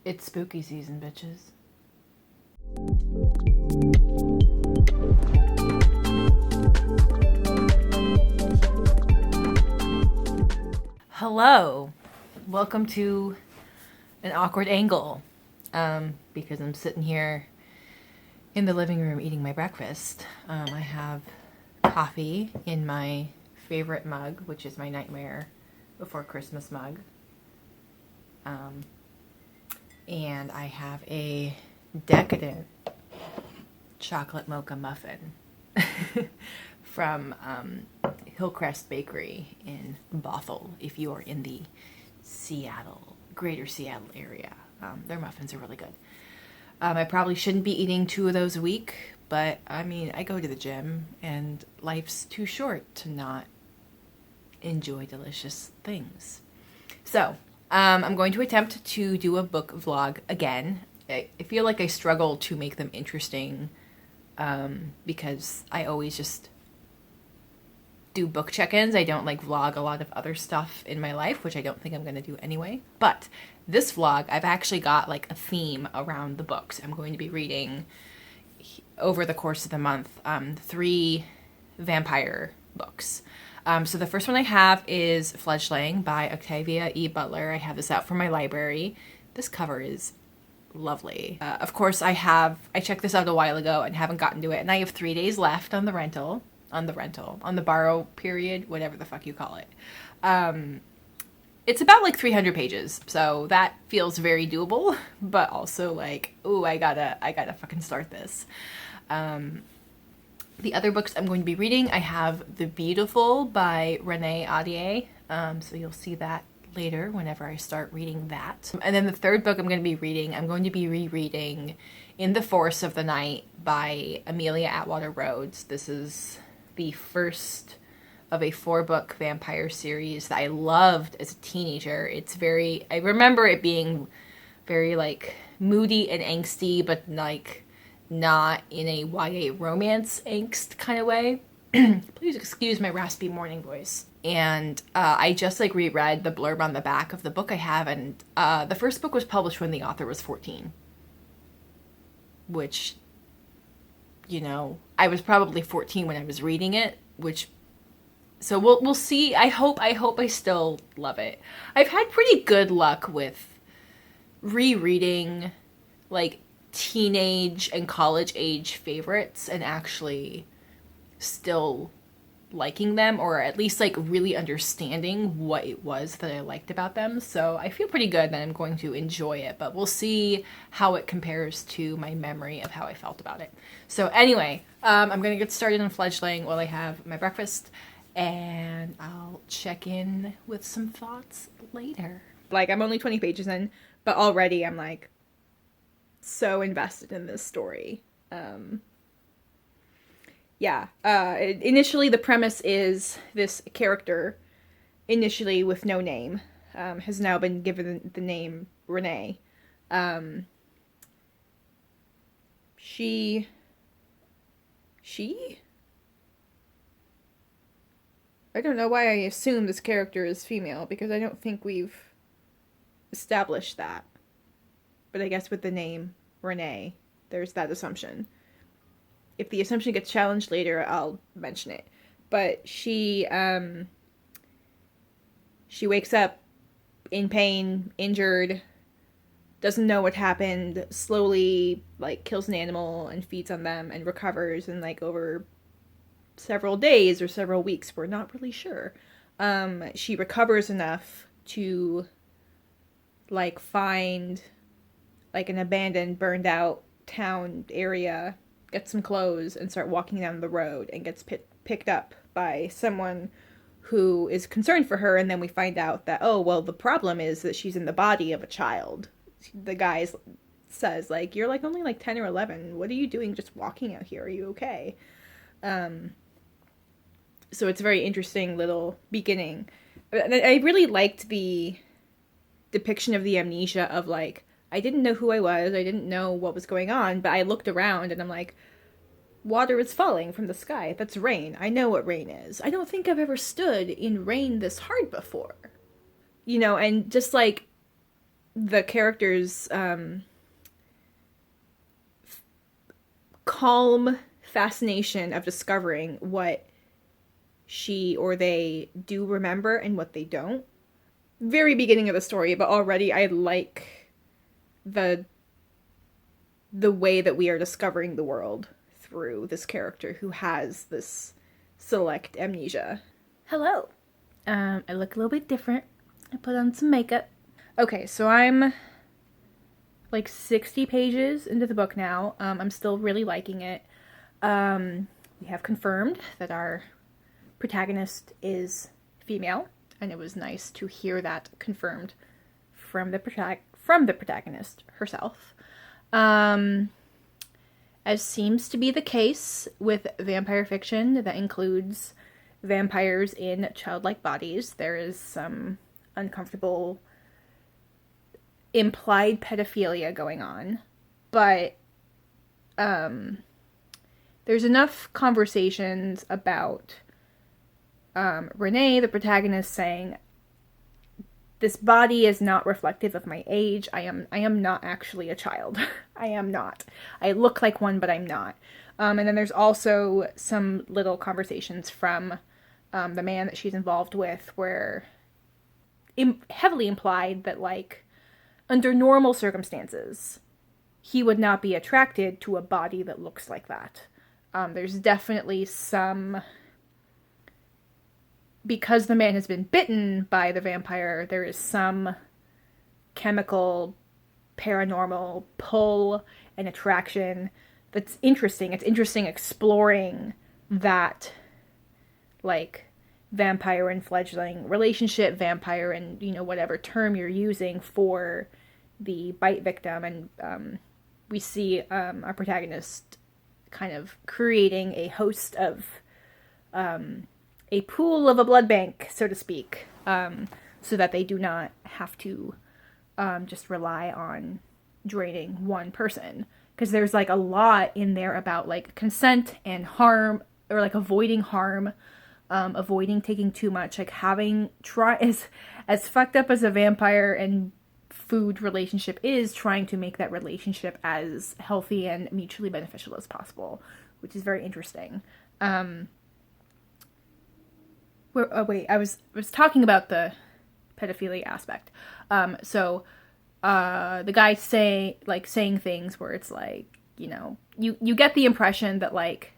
It's spooky season, bitches. Hello. Welcome to an awkward angle. Because I'm sitting here in the living room eating my breakfast. I have coffee in my favorite mug, which is my Nightmare Before Christmas mug. And I have a decadent chocolate mocha muffin from Hillcrest Bakery in Bothell, if you are in the greater Seattle area. Their muffins are really good. I probably shouldn't be eating 2 of those a week, but I mean, I go to the gym and life's too short to not enjoy delicious things. So, I'm going to attempt to do a book vlog again. I feel like I struggle to make them interesting because I always just do book check-ins. I don't vlog a lot of other stuff in my life, which I don't think I'm going to do anyway. But this vlog, I've actually got a theme around the books. I'm going to be reading over the course of the month 3 vampire books. So the first one I have is Fledgling by Octavia E. Butler. I have this out from my library. This cover is lovely. Of course, I checked this out a while ago and haven't gotten to it, and I have 3 days left on the borrow period, whatever the fuck you call it. It's about 300 pages, so that feels very doable, but also ooh, I gotta fucking start this. The other books I'm going to be reading, I have The Beautiful by Renée, Ahdieh, so you'll see that later whenever I start reading that. And then the third book I'm going to be reading, I'm going to be rereading In the Force of the Night by Amelia Atwater-Rhodes. This is the first of a 4-book vampire series that I loved as a teenager. I remember it being very moody and angsty, but not in a YA romance angst kind of way. Please excuse my raspy morning voice. And I just reread the blurb on the back of the book I have, and the first book was published when the author was 14. Which, I was probably 14 when I was reading it, so we'll see. I hope I still love it. I've had pretty good luck with rereading teenage and college age favorites and actually still liking them, or at least really understanding what it was that I liked about them. So I feel pretty good that I'm going to enjoy it, but we'll see how it compares to my memory of how I felt about it. So anyway, I'm going to get started on Fledgling while I have my breakfast, and I'll check in with some thoughts later. I'm only 20 pages in, but already I'm so invested in this story. Initially the premise is this character, initially with no name, has now been given the name Renée. She? I don't know why I assume this character is female, because I don't think we've established that. But I guess with the name Renée, there's that assumption. If the assumption gets challenged later, I'll mention it. But she wakes up in pain, injured, doesn't know what happened, slowly kills an animal and feeds on them and recovers, and over several days or several weeks, we're not really sure, she recovers enough to find an abandoned, burned out town area, get some clothes, and start walking down the road, and gets picked up by someone who is concerned for her. And then we find out that, oh, well, the problem is that she's in the body of a child. The guy says, you're only 10 or 11. What are you doing just walking out here? Are you okay? So it's a very interesting little beginning. I really liked the depiction of the amnesia of I didn't know who I was, I didn't know what was going on, but I looked around and I'm water is falling from the sky. That's rain. I know what rain is. I don't think I've ever stood in rain this hard before. And just the character's calm fascination of discovering what she or they do remember and what they don't. Very beginning of the story, but already I like the way that we are discovering the world through this character who has this select amnesia. Hello. I look a little bit different. I put on some makeup. Okay, so I'm like 60 pages into the book now. I'm still really liking it. We have confirmed that our protagonist is female, and it was nice to hear that confirmed from the protagonist herself. As seems to be the case with vampire fiction that includes vampires in childlike bodies, there is some uncomfortable implied pedophilia going on, but there's enough conversations about Renée, the protagonist, saying, this body is not reflective of my age. I am not actually a child. I am not. I look like one, but I'm not. And then there's also some little conversations from the man that she's involved with where heavily implied that, like, under normal circumstances, he would not be attracted to a body that looks like that. There's definitely some... Because the man has been bitten by the vampire, there is some chemical, paranormal pull and attraction that's interesting. It's interesting exploring that, like, vampire and fledgling relationship, vampire and, you know, whatever term you're using for the bite victim. And we see our protagonist kind of creating a host of... a pool of a blood bank, so to speak, so that they do not have to just rely on draining one person. Because there's, like, a lot in there about, like, consent and harm, or, like, avoiding harm, avoiding taking too much, like, as fucked up as a vampire and food relationship is, trying to make that relationship as healthy and mutually beneficial as possible, which is very interesting. I was talking about the pedophilia aspect. The guy saying things where it's like, you know, you get the impression that, like,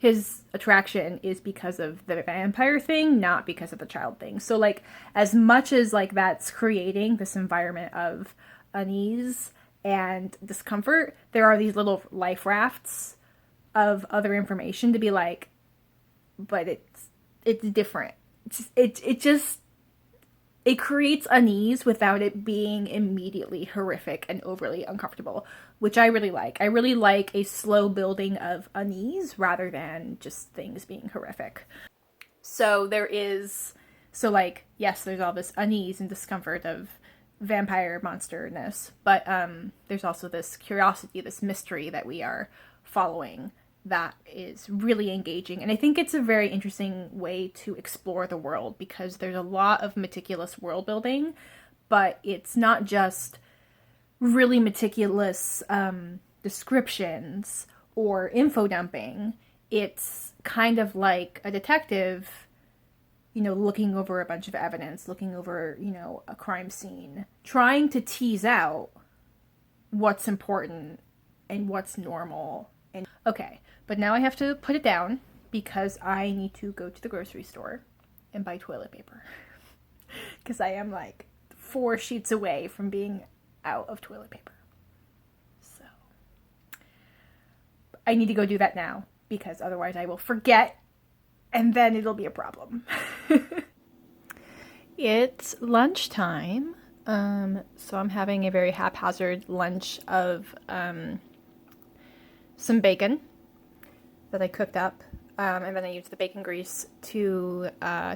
his attraction is because of the vampire thing, not because of the child thing. So, like, as much as, like, that's creating this environment of unease and discomfort, there are these little life rafts of other information to be like, but it's different. It creates unease without it being immediately horrific and overly uncomfortable, which I really like. I really like a slow building of unease rather than just things being horrific. Yes, there's all this unease and discomfort of vampire monsterness, but there's also this curiosity, this mystery that we are following that is really engaging. And I think it's a very interesting way to explore the world, because there's a lot of meticulous world building, but it's not just really meticulous descriptions or info dumping. It's kind of like a detective, you know, looking over a bunch of evidence, looking over, you know, a crime scene, trying to tease out what's important and what's normal. And okay, but now I have to put it down because I need to go to the grocery store and buy toilet paper. Because I am like 4 sheets away from being out of toilet paper. So I need to go do that now, because otherwise I will forget and then it'll be a problem. It's lunchtime. So I'm having a very haphazard lunch of some bacon that I cooked up, and then I used the bacon grease to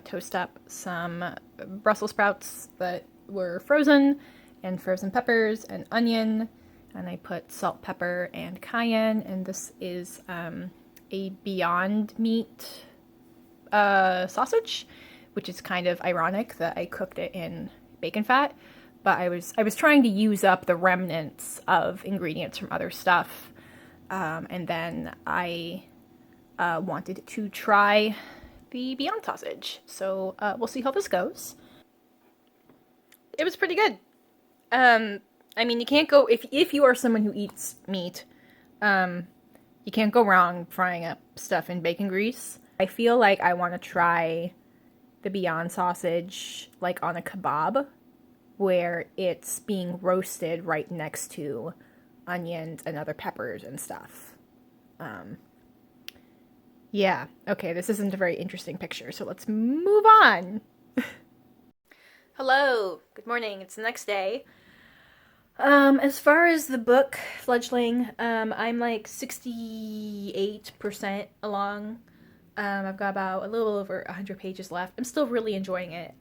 toast up some Brussels sprouts that were frozen, and frozen peppers and onion, and I put salt, pepper, and cayenne, and this is a Beyond Meat sausage, which is kind of ironic that I cooked it in bacon fat, but I was trying to use up the remnants of ingredients from other stuff, and then I wanted to try the Beyond sausage. So we'll see how this goes. It was pretty good. I mean, you can't go if you are someone who eats meat. You can't go wrong frying up stuff in bacon grease. I feel like I want to try the Beyond sausage like on a kebab, where it's being roasted right next to onions and other peppers and stuff. Yeah, okay, this isn't a very interesting picture, so let's move on. Hello, good morning, it's the next day. As far as the book, Fledgling, I'm like 68% along. I've got about a little over 100 pages left. I'm still really enjoying it.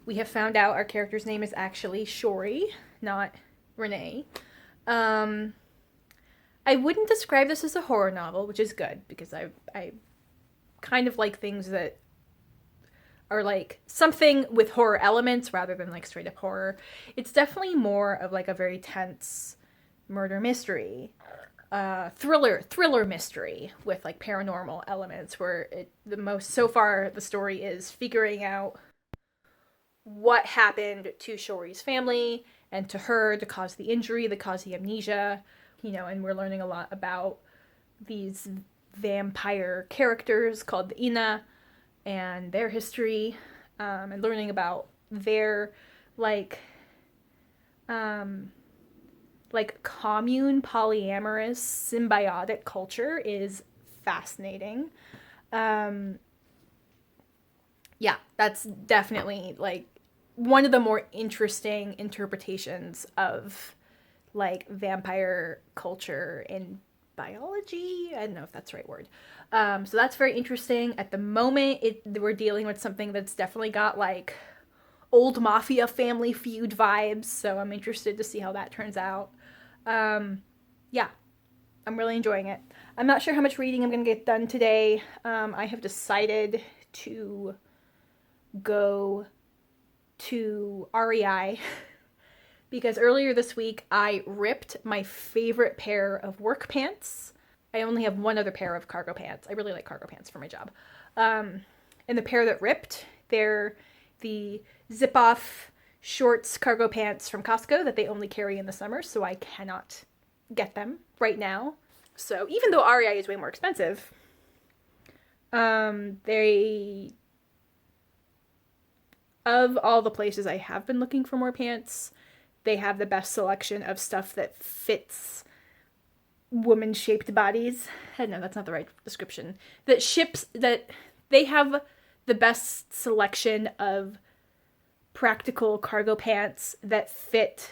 We have found out our character's name is actually Shori, not Renée. I wouldn't describe this as a horror novel, which is good, because I kind of like things that are like something with horror elements rather than like straight up horror. It's definitely more of like a very tense murder mystery, thriller mystery with like paranormal elements, where so far the story is figuring out what happened to Shori's family and to her to cause the injury, that caused the amnesia, and we're learning a lot about these vampire characters called the Ina and their history, and learning about their like commune polyamorous symbiotic culture is fascinating. Yeah, that's definitely like one of the more interesting interpretations of like vampire culture in biology. I don't know if that's the right word. So that's very interesting. At the moment, we're dealing with something that's definitely got like old mafia family feud vibes. So I'm interested to see how that turns out. Yeah, I'm really enjoying it. I'm not sure how much reading I'm going to get done today. I have decided to go to REI because earlier this week I ripped my favorite pair of work pants. I only have one other pair of cargo pants. I really like cargo pants for my job. And the pair that ripped, they're the zip-off shorts cargo pants from Costco that they only carry in the summer, so I cannot get them right now. So even though REI is way more expensive, of all the places I have been looking for more pants, they have the best selection of stuff that fits woman-shaped bodies. No, that's not the right description. That they have the best selection of practical cargo pants that fit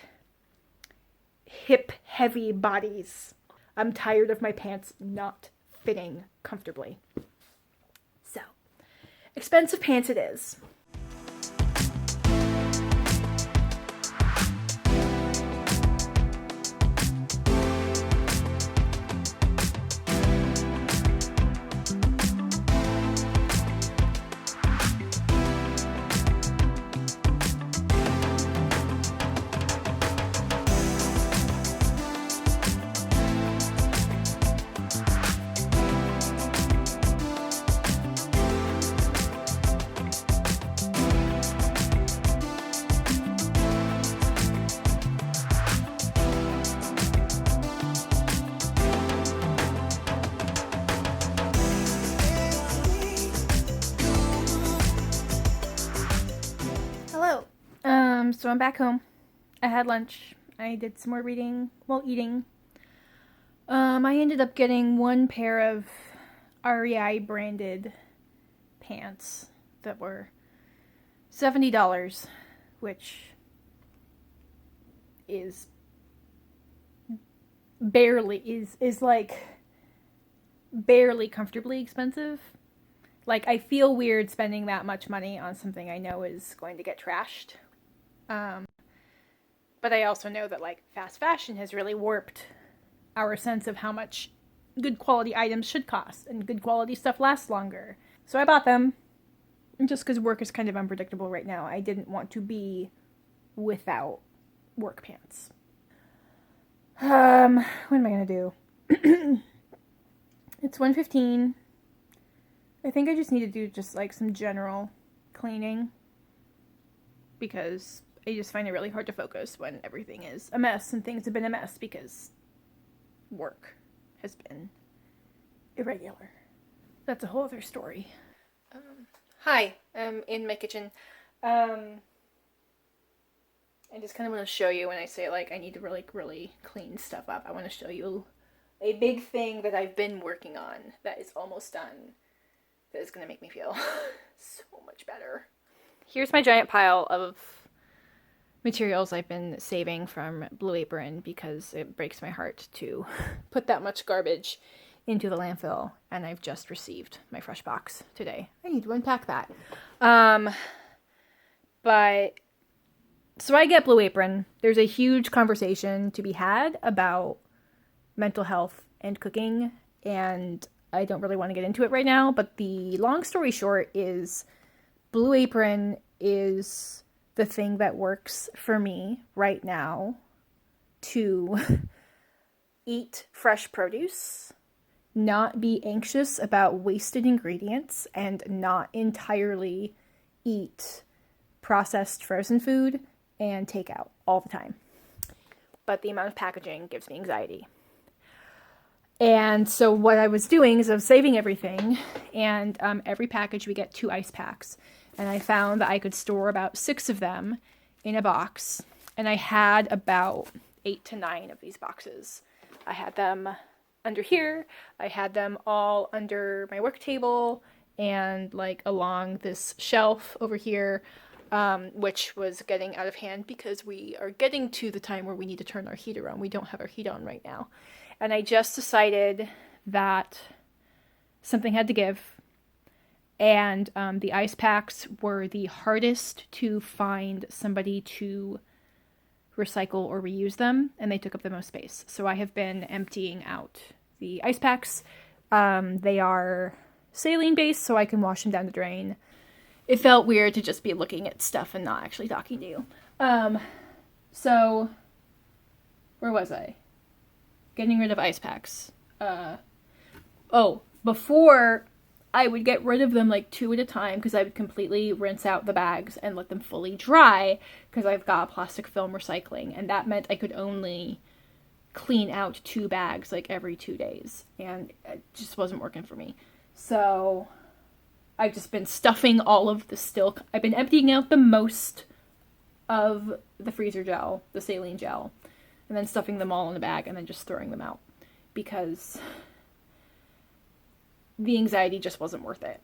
hip-heavy bodies. I'm tired of my pants not fitting comfortably. So, expensive pants it is. So I'm back home. I had lunch. I did some more reading while eating. I ended up getting one pair of REI branded pants that were $70, which is barely comfortably expensive. Like, I feel weird spending that much money on something I know is going to get trashed. But I also know that like fast fashion has really warped our sense of how much good quality items should cost, and good quality stuff lasts longer. So I bought them, and just because work is kind of unpredictable right now, I didn't want to be without work pants. What am I going to do? It's 1:15. I think I just need to do just like some general cleaning because I just find it really hard to focus when everything is a mess and things have been a mess because work has been irregular. That's a whole other story. Hi, I'm in my kitchen. I just kind of want to show you when I say like I need to really clean stuff up. I want to show you a big thing that I've been working on that is almost done. That is going to make me feel so much better. Here's my giant pile of materials I've been saving from Blue Apron because it breaks my heart to put that much garbage into the landfill, and I've just received my fresh box today. I need to unpack that. But so I get Blue Apron. There's a huge conversation to be had about mental health and cooking, and I don't really want to get into it right now, but the long story short is Blue Apron is the thing that works for me right now to eat fresh produce, not be anxious about wasted ingredients, and not entirely eat processed frozen food and takeout all the time. But the amount of packaging gives me anxiety. And so what I was doing is I was saving everything, and every package we get 2 ice packs. And I found that I could store about 6 of them in a box. And I had about 8 to 9 of these boxes. I had them under here. I had them all under my work table and like along this shelf over here, which was getting out of hand because we are getting to the time where we need to turn our heater on. We don't have our heat on right now. And I just decided that something had to give. And the ice packs were the hardest to find somebody to recycle or reuse them, and they took up the most space. So I have been emptying out the ice packs. They are saline based, so I can wash them down the drain. It felt weird to just be looking at stuff and not actually talking to you. So where was I? Getting rid of ice packs. Before I would get rid of them like 2 at a time because I would completely rinse out the bags and let them fully dry because I've got plastic film recycling, and that meant I could only clean out 2 bags like every 2 days, and it just wasn't working for me. So I've just been stuffing all of the I've been emptying out the most of the freezer gel, the saline gel, and then stuffing them all in a bag and then just throwing them out because the anxiety just wasn't worth it.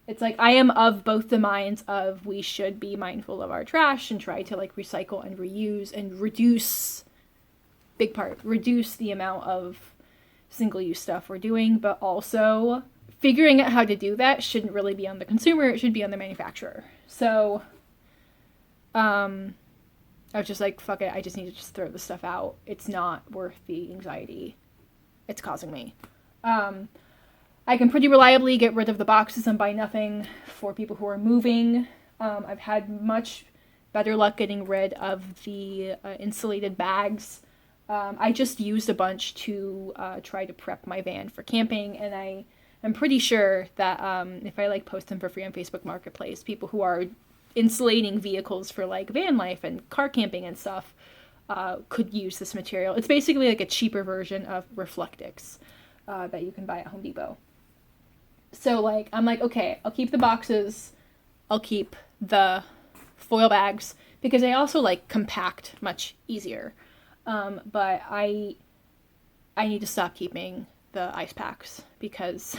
It's like I am of both the minds of we should be mindful of our trash and try to like recycle and reuse and reduce the amount of single-use stuff we're doing, but also figuring out how to do that shouldn't really be on the consumer, it should be on the manufacturer. So I was just like, fuck it, I just need to just throw this stuff out. It's not worth the anxiety it's causing me. I can pretty reliably get rid of the boxes and buy nothing for people who are moving. I've had much better luck getting rid of the insulated bags. I just used a bunch to try to prep my van for camping, and I'm pretty sure that if I like post them for free on Facebook Marketplace, people who are insulating vehicles for like van life and car camping and stuff could use this material. It's basically like a cheaper version of Reflectix that you can buy at Home Depot. So like I'm like, okay, I'll keep the boxes, I'll keep the foil bags because they also like compact much easier. But I need to stop keeping the ice packs because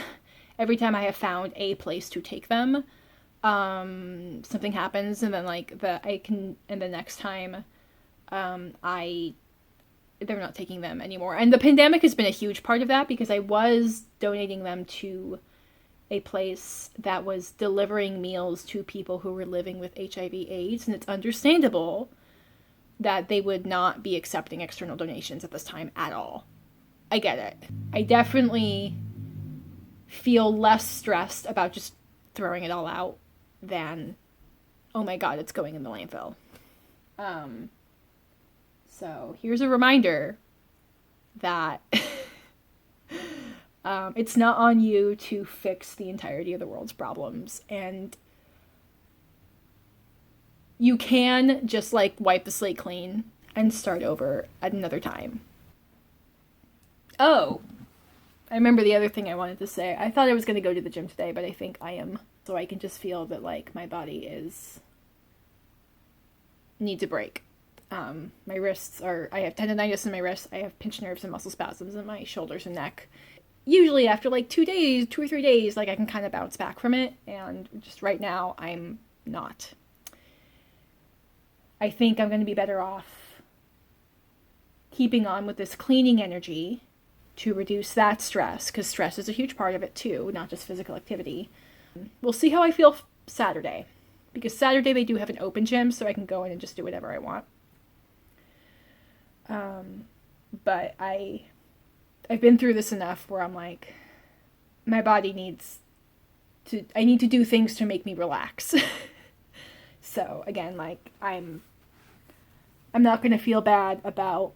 every time I have found a place to take them, something happens, and then like the next time they're not taking them anymore. And the pandemic has been a huge part of that because I was donating them to a place that was delivering meals to people who were living with HIV/AIDS, and it's understandable that they would not be accepting external donations at this time at all. I get it. I definitely feel less stressed about just throwing it all out than, oh my god, it's going in the landfill. So here's a reminder that it's not on you to fix the entirety of the world's problems, and you can just like wipe the slate clean and start over at another time. Oh, I remember the other thing I wanted to say. I thought I was going to go to the gym today, but I think I am. So I can just feel that like my body needs a break. My wrists I have tendonitis in my wrists. I have pinched nerves and muscle spasms in my shoulders and neck. Usually after like 2 or 3 days, like I can kind of bounce back from it. And just right now, I'm not. I think I'm going to be better off keeping on with this cleaning energy to reduce that stress, because stress is a huge part of it too, not just physical activity. We'll see how I feel Saturday, because Saturday they do have an open gym, so I can go in and just do whatever I want. But I've been through this enough where I'm like, my body I need to do things to make me relax. So again, like I'm not going to feel bad about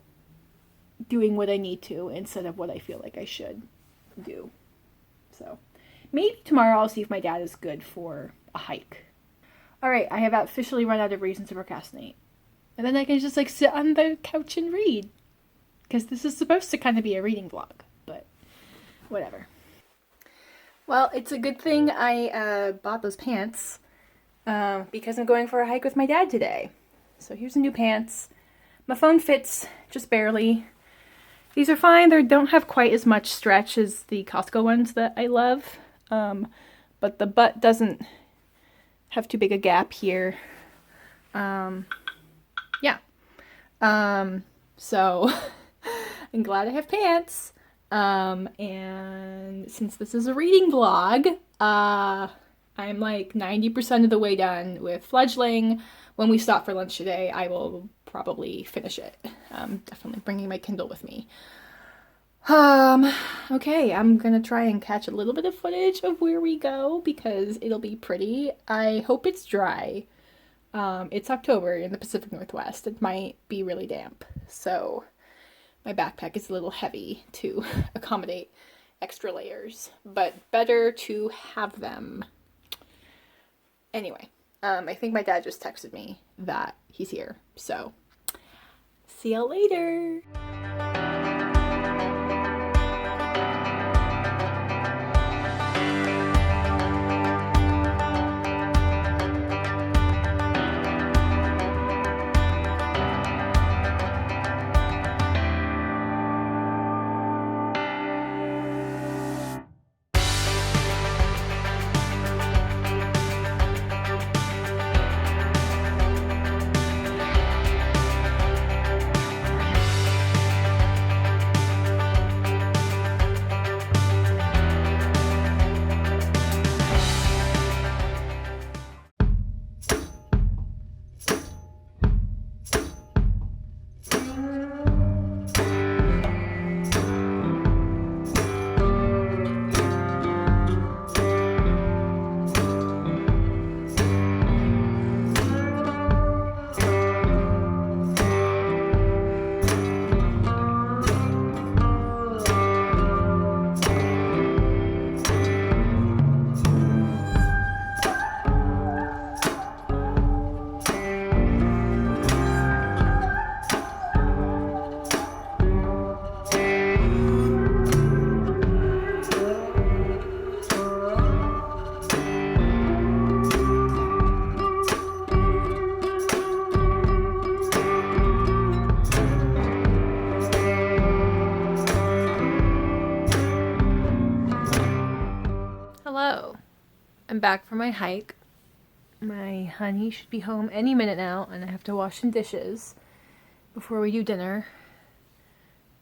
doing what I need to instead of what I feel like I should do. So maybe tomorrow I'll see if my dad is good for a hike. All right, I have officially run out of reasons to procrastinate. And then I can just like sit on the couch and read. Because this is supposed to kind of be a reading vlog, but whatever. Well, it's a good thing I bought those pants because I'm going for a hike with my dad today. So here's the new pants. My phone fits just barely. These are fine. They don't have quite as much stretch as the Costco ones that I love. But the butt doesn't have too big a gap here. Yeah. So I'm glad I have pants. And since this is a reading vlog, I'm like 90% of the way done with Fledgling. When we stop for lunch today, I will probably finish it. Definitely bringing my Kindle with me. Okay, I'm gonna try and catch a little bit of footage of where we go because it'll be pretty. I hope it's dry. It's October in the Pacific Northwest. It might be really damp, so my backpack is a little heavy to accommodate extra layers, but better to have them. Anyway, I think my dad just texted me that he's here, so see you later. Hello, I'm back from my hike. My honey should be home any minute now, and I have to wash some dishes before we do dinner.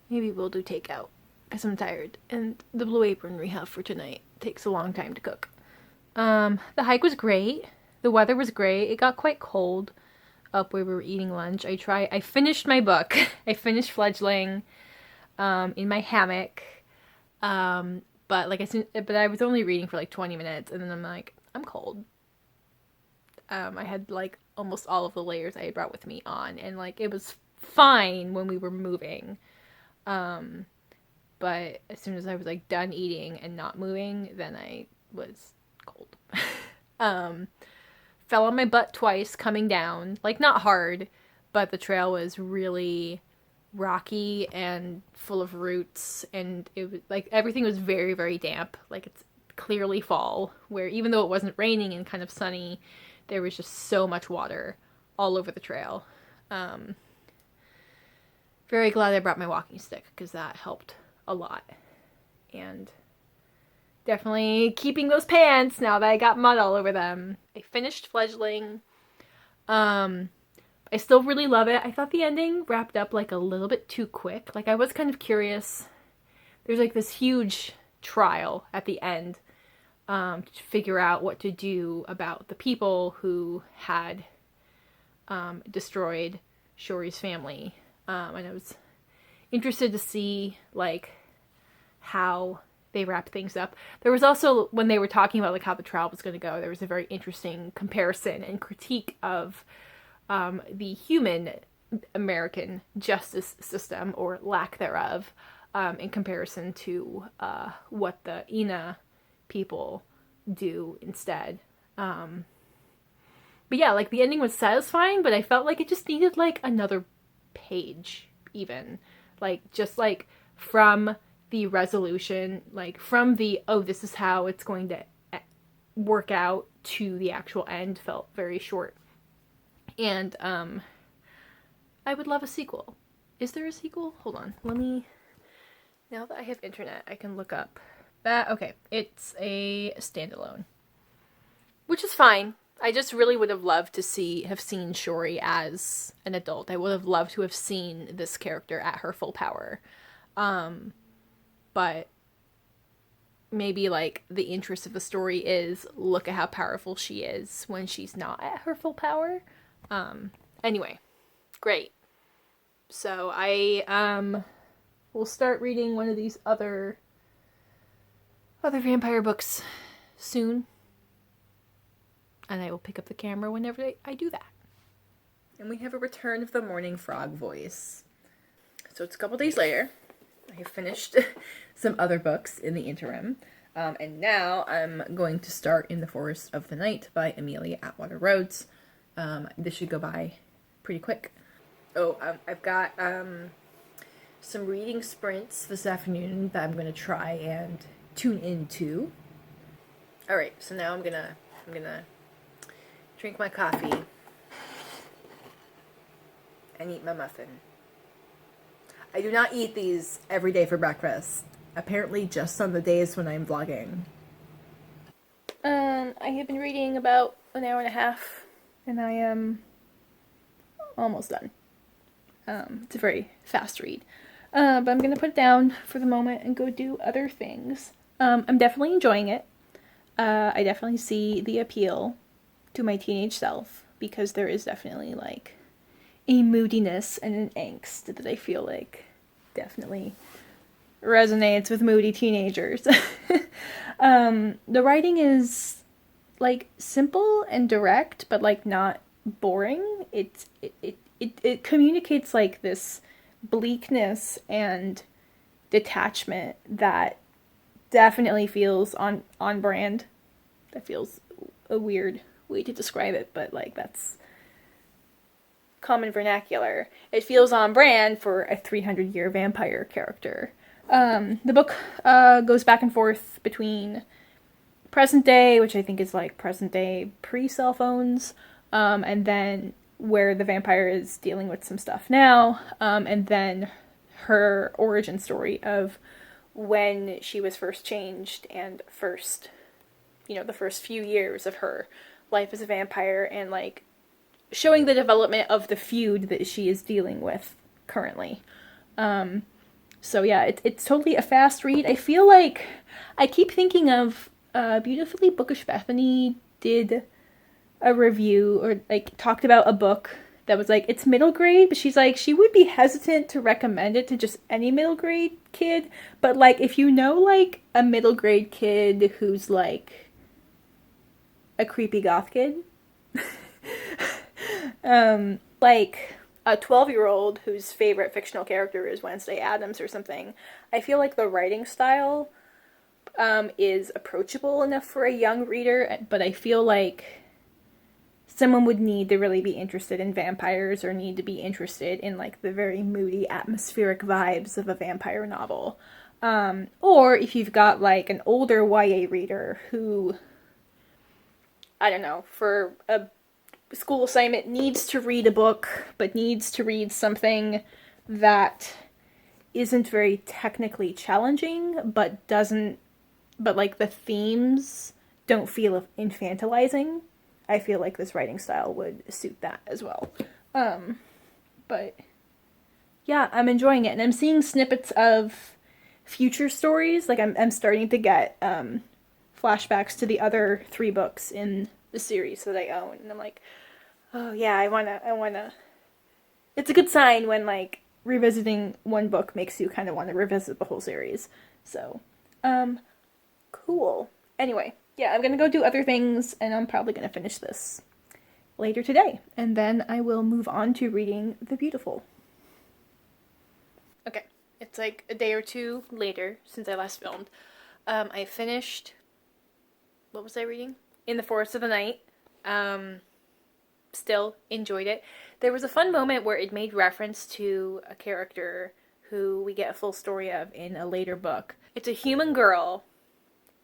Maybe we'll do takeout, because I'm tired, and the Blue Apron we have for tonight takes a long time to cook. The hike was great. The weather was great. It got quite cold up where we were eating lunch. I finished my book. I finished Fledgling in my hammock. But I was only reading for like 20 minutes, and then I'm like, I'm cold. I had like almost all of the layers I had brought with me on, and like it was fine when we were moving. But as soon as I was like done eating and not moving, then I was cold. Fell on my butt twice coming down, like not hard, but the trail was really rocky and full of roots, and it was like everything was very, very damp. Like it's clearly fall, where even though it wasn't raining and kind of sunny, there was just so much water all over the trail. Very glad I brought my walking stick because that helped a lot. And definitely keeping those pants now that I got mud all over them. I finished Fledgling. I still really love it. I thought the ending wrapped up like a little bit too quick. Like I was kind of curious. There's like this huge trial at the end to figure out what to do about the people who had destroyed Shori's family. And I was interested to see like how they wrap things up. There was also, when they were talking about like how the trial was going to go, there was a very interesting comparison and critique of the human American justice system, or lack thereof, in comparison to what the Ina people do instead. But yeah, like the ending was satisfying, but I felt like it just needed like another page, even. Like, just like from the resolution, like from the, oh, this is how it's going to work out, to the actual end felt very short. And I would love a sequel. Is there a sequel? Hold on. Let me, now that I have internet, I can look up that. Okay, it's a standalone, which is fine. I just really would have loved to have seen Shori as an adult. I would have loved to have seen this character at her full power. But maybe like the interest of the story is, look at how powerful she is when she's not at her full power. Anyway, great. So I will start reading one of these other vampire books soon. And I will pick up the camera whenever I do that. And we have a return of the morning frog voice. So it's a couple days later. I have finished some other books in the interim. And now I'm going to start In the Forest of the Night by Amelia Atwater-Rhodes. This should go by pretty quick. I've got some reading sprints this afternoon that I'm going to try and tune into. Alright, so now I'm gonna drink my coffee and eat my muffin. I do not eat these every day for breakfast. Apparently just on the days when I'm vlogging. I have been reading about an hour and a half, and I am almost done. It's a very fast read. But I'm going to put it down for the moment and go do other things. I'm definitely enjoying it. I definitely see the appeal to my teenage self, because there is definitely like a moodiness and an angst that I feel like definitely resonates with moody teenagers. The writing is like simple and direct, but like not boring. It communicates like this bleakness and detachment that definitely feels on brand. That feels a weird way to describe it, but like that's common vernacular. It feels on brand for a 300-year vampire character. The book goes back and forth between present day, which I think is like present day pre-cell phones, and then where the vampire is dealing with some stuff now, and then her origin story of when she was first changed and first, the first few years of her life as a vampire, and like showing the development of the feud that she is dealing with currently. So yeah, it's totally a fast read. I feel like I keep thinking of Beautifully Bookish Bethany did a review, or like talked about a book that was like, it's middle grade, but she's like, she would be hesitant to recommend it to just any middle grade kid. But like, if you know like a middle grade kid who's like a creepy goth kid, Like a 12-year-old whose favorite fictional character is Wednesday Addams or something, I feel like the writing style is approachable enough for a young reader, but I feel like someone would need to really be interested in vampires or need to be interested in like the very moody atmospheric vibes of a vampire novel. Or if you've got like an older YA reader who, I don't know, for a school assignment needs to read a book, but needs to read something that isn't very technically challenging, but like the themes don't feel infantilizing. I feel like this writing style would suit that as well. But yeah, I'm enjoying it, and I'm seeing snippets of future stories. Like I'm starting to get flashbacks to the other 3 books in the series that I own, and I'm like, oh yeah, I wanna. It's a good sign when like revisiting one book makes you kind of want to revisit the whole series. So, cool. Anyway, yeah, I'm gonna go do other things, and I'm probably gonna finish this later today, and then I will move on to reading The Beautiful. Okay, it's like a day or 2 later since I last filmed. I finished. What was I reading? In the Forest of the Night. Still enjoyed it. There was a fun moment where it made reference to a character who we get a full story of in a later book. It's a human girl,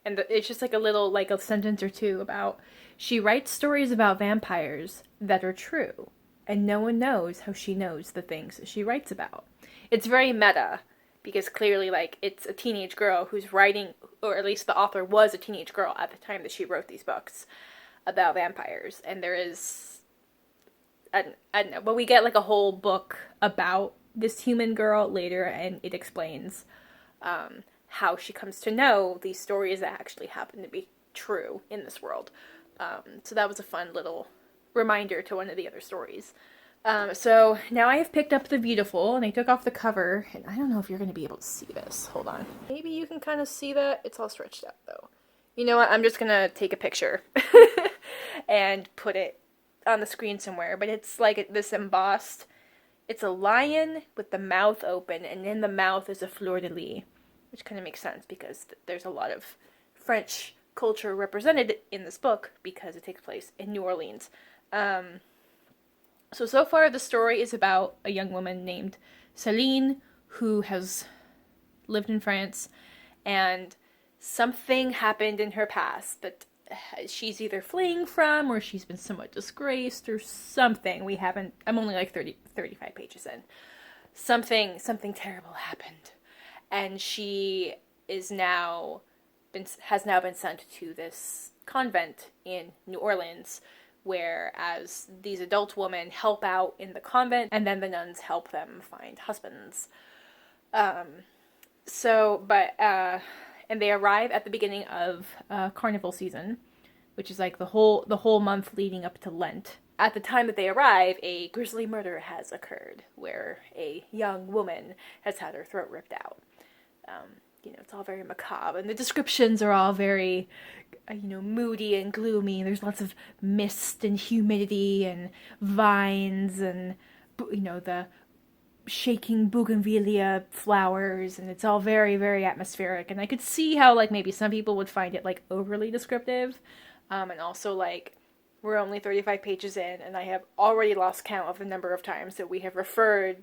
and it's just like a little, like a sentence or 2 about she writes stories about vampires that are true, and no one knows how she knows the things that she writes about. It's very meta, because clearly, like, it's a teenage girl who's writing, or at least the author was a teenage girl at the time that she wrote these books about vampires, and there is, I don't know, but we get like a whole book about this human girl later, and it explains how she comes to know these stories that actually happen to be true in this world. So that was a fun little reminder to one of the other stories. So now I have picked up The Beautiful, and I took off the cover, and I don't know if you're going to be able to see this. Hold on. Maybe you can kind of see that. It's all stretched out, though. You know what? I'm just going to take a picture and put it on the screen somewhere, but it's like this embossed. It's a lion with the mouth open, and in the mouth is a fleur-de-lis, which kind of makes sense because there's a lot of French culture represented in this book because it takes place in New Orleans. So far the story is about a young woman named Céline who has lived in France, and something happened in her past that she's either fleeing from, or she's been somewhat disgraced, or something. I'm only like 35 pages in. Something terrible happened, and she has now been sent to this convent in New Orleans, where as these adult women help out in the convent, and then the nuns help them find husbands. And they arrive at the beginning of carnival season, which is like the whole month leading up to Lent. At the time that they arrive, a grisly murder has occurred, where a young woman has had her throat ripped out. It's all very macabre, and the descriptions are all very, moody and gloomy. There's lots of mist and humidity and vines and, the shaking bougainvillea flowers, and it's all very, very atmospheric. And I could see how, like, maybe some people would find it, like, overly descriptive. And also, like, we're only 35 pages in, and I have already lost count of the number of times that we have referred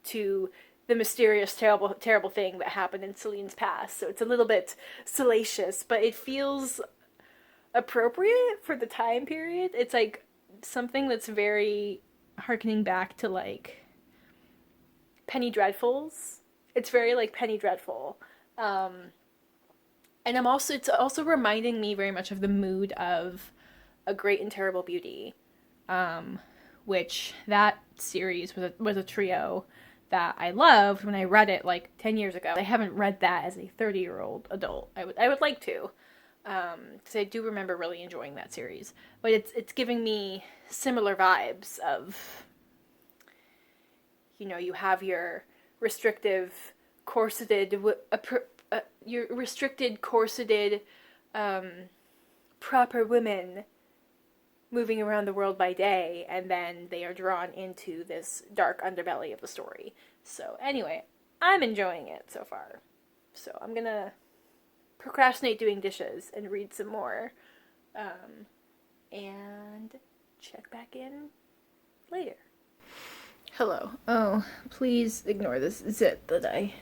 to the mysterious, terrible, terrible thing that happened in Celine's past. So it's a little bit salacious, but it feels appropriate for the time period. It's like something that's very harkening back to like Penny Dreadfuls. It's very like Penny Dreadful. And it's also reminding me very much of the mood of A Great and Terrible Beauty, which that series was a trio that I loved when I read it like 10 years ago. I haven't read that as a 30-year-old adult. I would like to, because I do remember really enjoying that series. But it's giving me similar vibes of, you have your restrictive, corseted, proper women moving around the world by day, and then they are drawn into this dark underbelly of the story. So anyway, I'm enjoying it so far. So I'm gonna procrastinate doing dishes and read some more, and check back in later. Hello. Oh, please ignore this zit that I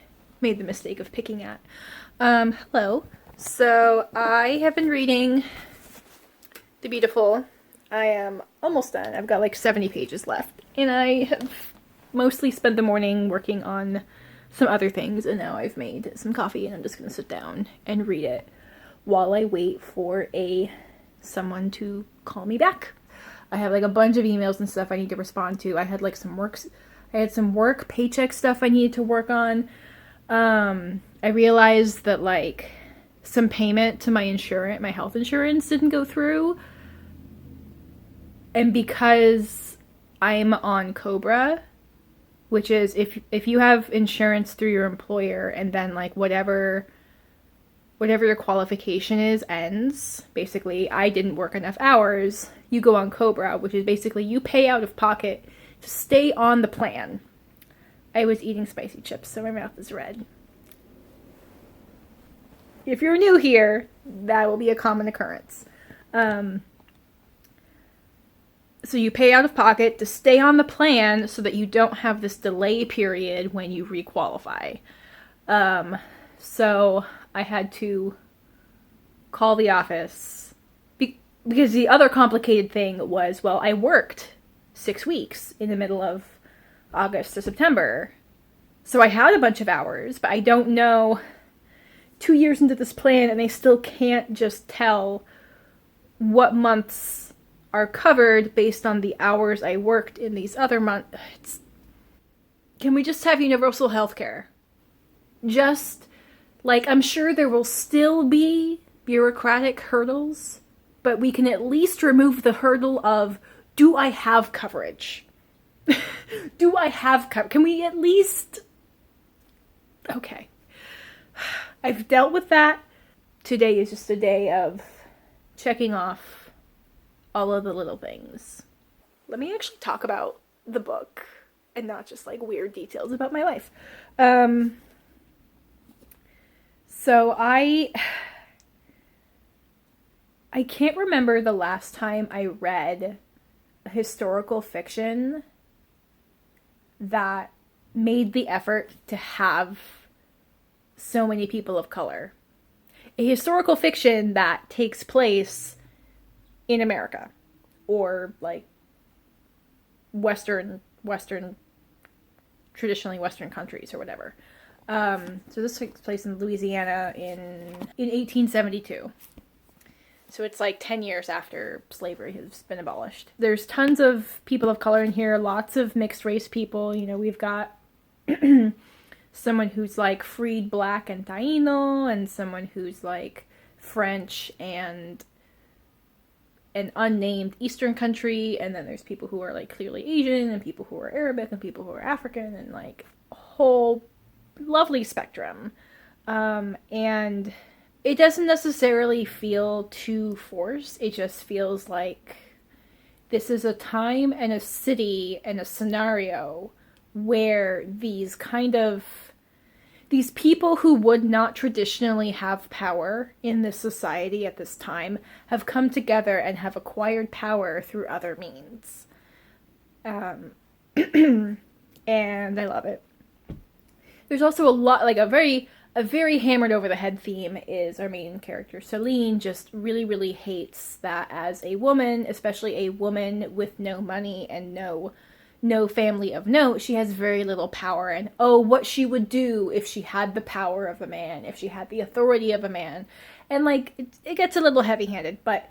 made the mistake of picking at. Hello. So I have been reading The Beautiful. I am almost done. I've got like 70 pages left. And I have mostly spent the morning working on some other things, and now I've made some coffee and I'm just gonna sit down and read it while I wait for someone to call me back. I have like a bunch of emails and stuff I need to respond to. I had some work paycheck stuff I needed to work on. I realized that like some payment to my health insurance didn't go through. And because I'm on Cobra, which is if you have insurance through your employer and then like whatever your qualification is ends, basically I didn't work enough hours, you go on Cobra, which is basically you pay out of pocket to stay on the plan. I was eating spicy chips, so my mouth is red. If you're new here, that will be a common occurrence. So you pay out of pocket to stay on the plan so that you don't have this delay period when you requalify. So I had to call the office because the other complicated thing was, well, I worked 6 weeks in the middle of August to September. So I had a bunch of hours, but I don't know, 2 years into this plan and they still can't just tell what months are covered based on the hours I worked in these other months. Can we just have universal health care? Just, like, I'm sure there will still be bureaucratic hurdles, but we can at least remove the hurdle of, do I have coverage? Do I have coverage? Can we at least... Okay. I've dealt with that. Today is just a day of checking off all of the little things. Let me actually talk about the book and not just like weird details about my life. So I can't remember the last time I read a historical fiction that made the effort to have so many people of color. A historical fiction that takes place in America, or like traditionally Western countries or whatever. So this takes place in Louisiana in 1872. So it's like 10 years after slavery has been abolished. There's tons of people of color in here, lots of mixed race people. You know, we've got someone who's like freed black and Taino, and someone who's like French and an unnamed Eastern country, and then there's people who are like clearly Asian, and people who are Arabic, and people who are African, and like a whole lovely spectrum. And it doesn't necessarily feel too forced. It just feels like this is a time and a city and a scenario where these people who would not traditionally have power in this society at this time have come together and have acquired power through other means. And I love it. There's also a lot, like a very hammered over the head theme is our main character, Celine, just really, really hates that as a woman, especially a woman with no money and no family of note, she has very little power, and what she would do if she had the power of a man, if she had the authority of a man. And like it gets a little heavy-handed, but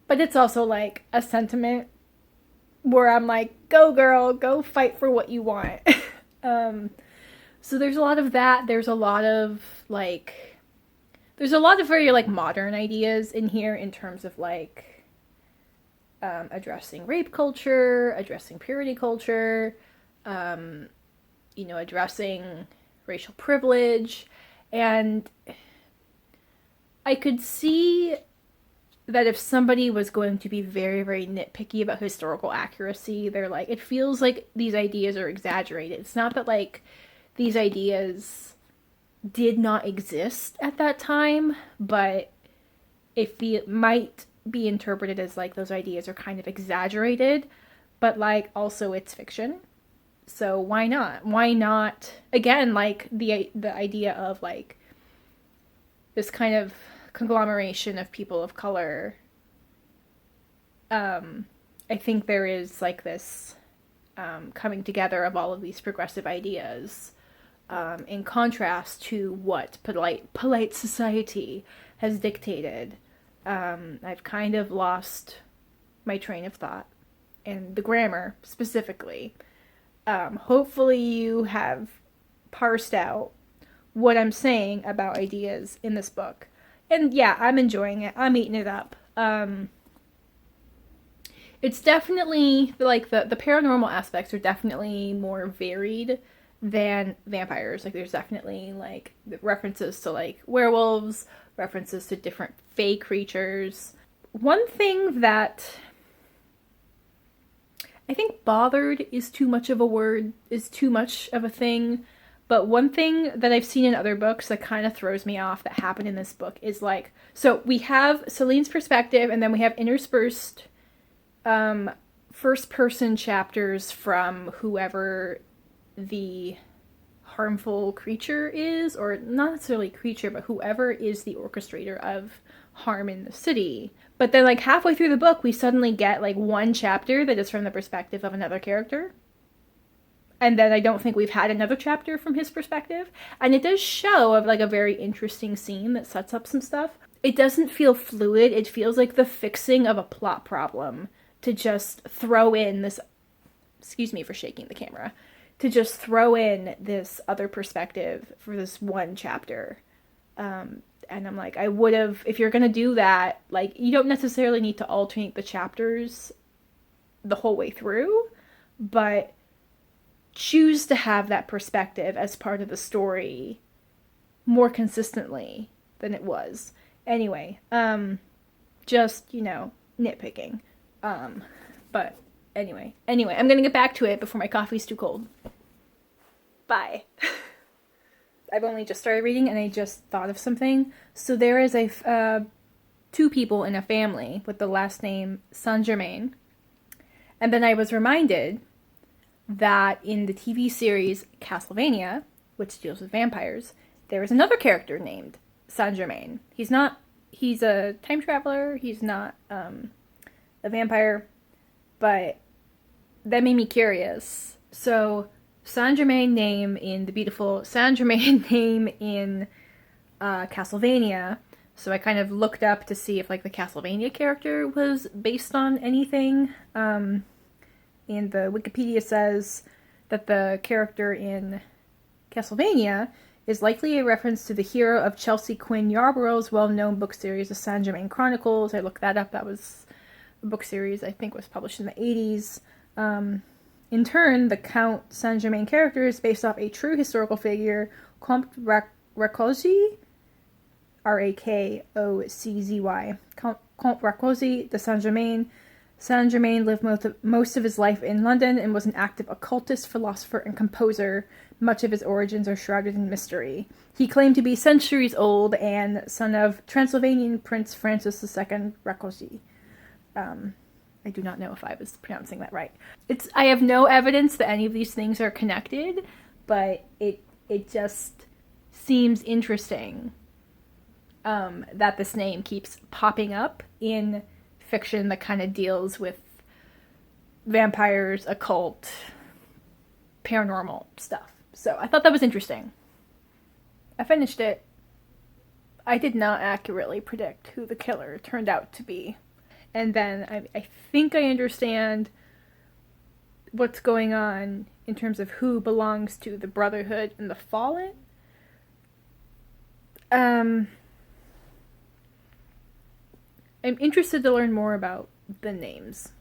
it's also like a sentiment where I'm like, go girl, go fight for what you want. So there's a lot of that. There's a lot of very like modern ideas in here in terms of like addressing rape culture, addressing purity culture, addressing racial privilege. And I could see that if somebody was going to be very, very nitpicky about historical accuracy, they're like, it feels like these ideas are exaggerated. It's not that, like, these ideas did not exist at that time, but it might be interpreted as, like, those ideas are kind of exaggerated, but, like, also it's fiction. So why not? Why not, again, like, the idea of, like, this kind of conglomeration of people of color. I think there is, like, this coming together of all of these progressive ideas in contrast to what polite society has dictated. I've kind of lost my train of thought, and the grammar specifically. Hopefully you have parsed out what I'm saying about ideas in this book. And yeah, I'm enjoying it. I'm eating it up. It's definitely, like, the paranormal aspects are definitely more varied than vampires. Like, there's definitely, like, references to, like, werewolves, references to different fae creatures. One thing that I think bothered is too much of a word, is too much of a thing. But one thing that I've seen in other books that kind of throws me off that happened in this book is, like, so we have Celine's perspective, and then we have interspersed first-person chapters from whoever the harmful creature is, or not necessarily creature, but whoever is the orchestrator of harm in the city. But then, like, halfway through the book, we suddenly get, like, one chapter that is from the perspective of another character. And then I don't think we've had another chapter from his perspective. And it does show of, like, a very interesting scene that sets up some stuff. It doesn't feel fluid. It feels like the fixing of a plot problem to just throw in this... Excuse me for shaking the camera. To just throw in this other perspective for this one chapter. And I'm like, I would have... If you're going to do that, like, you don't necessarily need to alternate the chapters the whole way through. But... choose to have that perspective as part of the story more consistently than it was. Anyway, just, you know, nitpicking. But anyway, I'm gonna get back to it before my coffee's too cold. Bye. I've only just started reading and I just thought of something. So there is two people in a family with the last name Saint-Germain. And then I was reminded that in the TV series Castlevania, which deals with vampires, there is another character named Saint-Germain. He's a time traveler, he's not a vampire, but that made me curious. So, Saint-Germain name in the beautiful Saint-Germain name in Castlevania. So I kind of looked up to see if, like, the Castlevania character was based on anything. And the Wikipedia says that the character in Castlevania is likely a reference to the hero of Chelsea Quinn Yarborough's well-known book series, The Saint-Germain Chronicles. I looked that up. That was a book series I think was published in the 80s. In turn, the Count Saint-Germain character is based off a true historical figure, Comte Rakoczy, Rakoczy, Comte Rakoczy de Saint-Germain. Saint-Germain lived most of his life in London and was an active occultist, philosopher, and composer. Much of his origins are shrouded in mystery. He claimed to be centuries old and son of Transylvanian Prince Francis II Rakoczy. I do not know if I was pronouncing that right. I have no evidence that any of these things are connected, but it just seems interesting that this name keeps popping up in fiction that kind of deals with vampires, occult, paranormal stuff. So I thought that was interesting. I finished it. I did not accurately predict who the killer turned out to be. And then I think I understand what's going on in terms of who belongs to the Brotherhood and the Fallen. I'm interested to learn more about the names.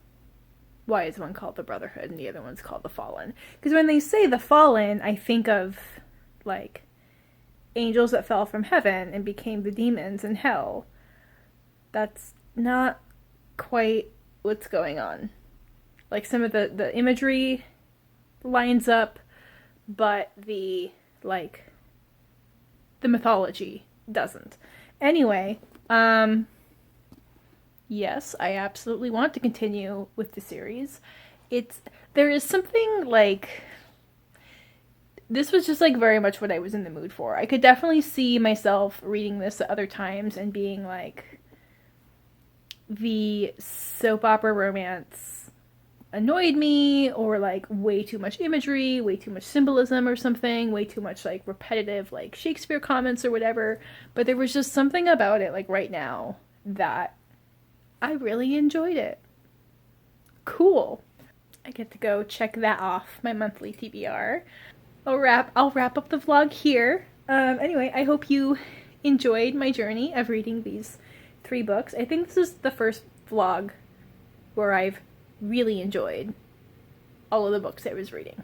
Why is one called the Brotherhood and the other one's called the Fallen? Because when they say the Fallen, I think of, like, angels that fell from heaven and became the demons in hell. That's not quite what's going on. Like, some of the imagery lines up, but the mythology doesn't. Anyway, yes, I absolutely want to continue with the series. There is something like, this was just like very much what I was in the mood for. I could definitely see myself reading this at other times and being like, the soap opera romance annoyed me, or like way too much imagery, way too much symbolism or something, way too much like repetitive like Shakespeare comments or whatever. But there was just something about it like right now that I really enjoyed it. Cool. I get to go check that off my monthly TBR. I'll wrap up the vlog here. Anyway, I hope you enjoyed my journey of reading these 3 books. I think this is the first vlog where I've really enjoyed all of the books I was reading.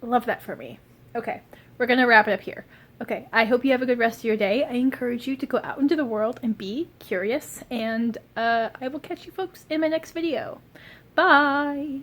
Love that for me. Okay, we're gonna wrap it up here. Okay, I hope you have a good rest of your day. I encourage you to go out into the world and be curious, and I will catch you folks in my next video. Bye!